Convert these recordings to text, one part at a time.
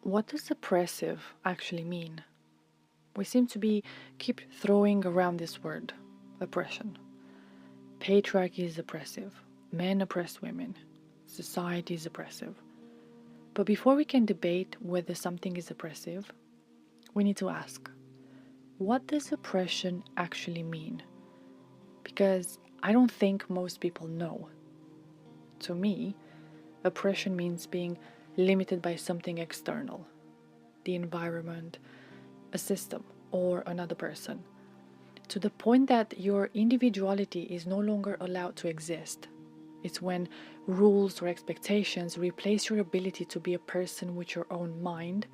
what does oppressive actually mean? We seem to be keep throwing around this word, oppression. Patriarchy is oppressive. Men oppress women. Society is oppressive. But before we can debate whether something is oppressive, we need to ask, what does oppression actually mean? Because I don't think most people know. To me, oppression means being limited by something external, the environment, a system, or another person, to the point that your individuality is no longer allowed to exist. It's when rules or expectations replace your ability to be a person with your own mind,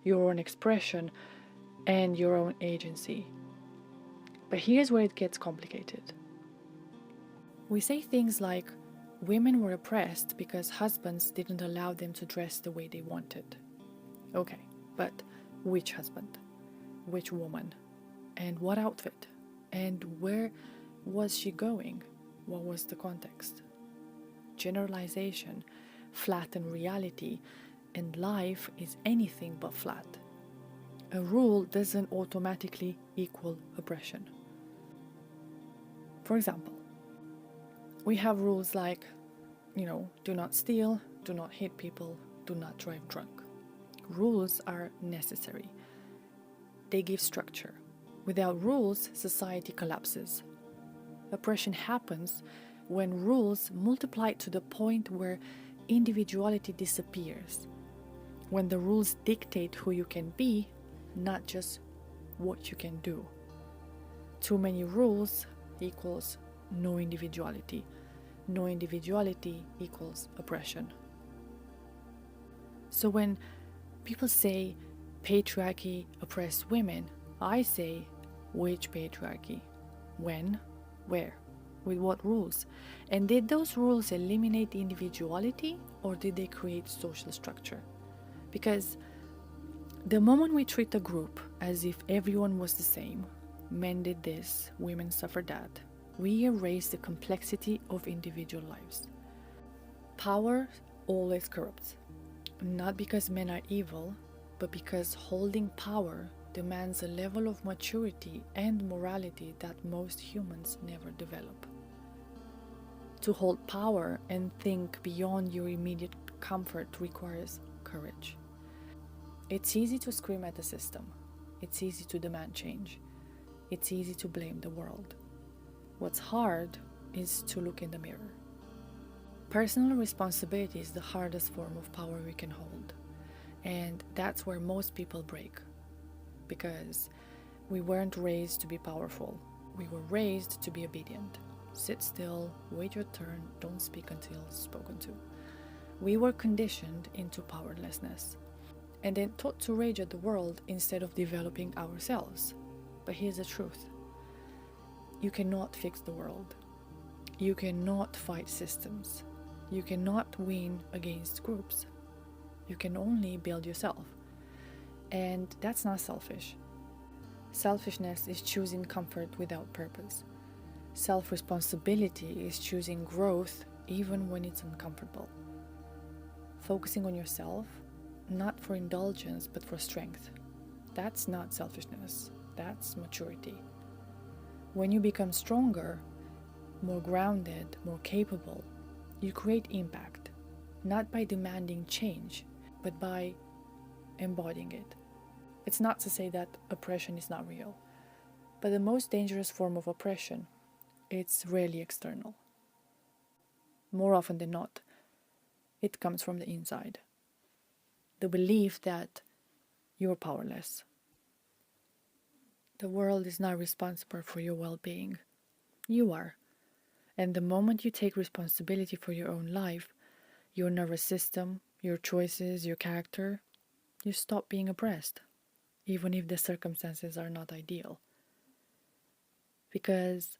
your own expression, and your own agency. But here's where it gets complicated. We say things like women were oppressed because husbands didn't allow them to dress the way they wanted. Okay, but which husband? Which woman? And what outfit? And where was she going? What was the context? Generalization, flatten reality, and life is anything but flat. A rule doesn't automatically equal oppression. For example, we have rules like, do not steal, do not hit people, do not drive drunk. Rules are necessary. They give structure. Without rules, society collapses. Oppression happens when rules multiply to the point where individuality disappears. When the rules dictate who you can be, not just what you can do. Too many rules equals no individuality. No individuality equals oppression. So when people say patriarchy oppress women, I say, which patriarchy? When? Where? With what rules? And did those rules eliminate individuality, or did they create social structure? Because the moment we treat a group as if everyone was the same, men did this, women suffered that, we erase the complexity of individual lives. Power always corrupts, not because men are evil, but because holding power demands a level of maturity and morality that most humans never develop. To hold power and think beyond your immediate comfort requires courage. It's easy to scream at the system. It's easy to demand change. It's easy to blame the world. What's hard is to look in the mirror. Personal responsibility is the hardest form of power we can hold. And that's where most people break. Because we weren't raised to be powerful. We were raised to be obedient. Sit still, wait your turn, don't speak until spoken to. We were conditioned into powerlessness. And then taught to rage at the world instead of developing ourselves. But here's the truth. You cannot fix the world. You cannot fight systems. You cannot win against groups. You can only build yourself. And that's not selfish. Selfishness is choosing comfort without purpose. Self-responsibility is choosing growth even when it's uncomfortable. Focusing on yourself, not for indulgence but for strength. That's not selfishness. That's maturity. When you become stronger, more grounded, more capable, you create impact, not by demanding change, but by embodying it. It's not to say that oppression is not real, but the most dangerous form of oppression, it's rarely external. More often than not, it comes from the inside. The belief that you're powerless. The world is not responsible for your well-being. You are. And the moment you take responsibility for your own life, your nervous system, your choices, your character, you stop being oppressed, even if the circumstances are not ideal. Because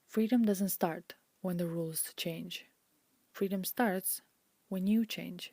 freedom doesn't start when the rules change. Freedom starts when you change.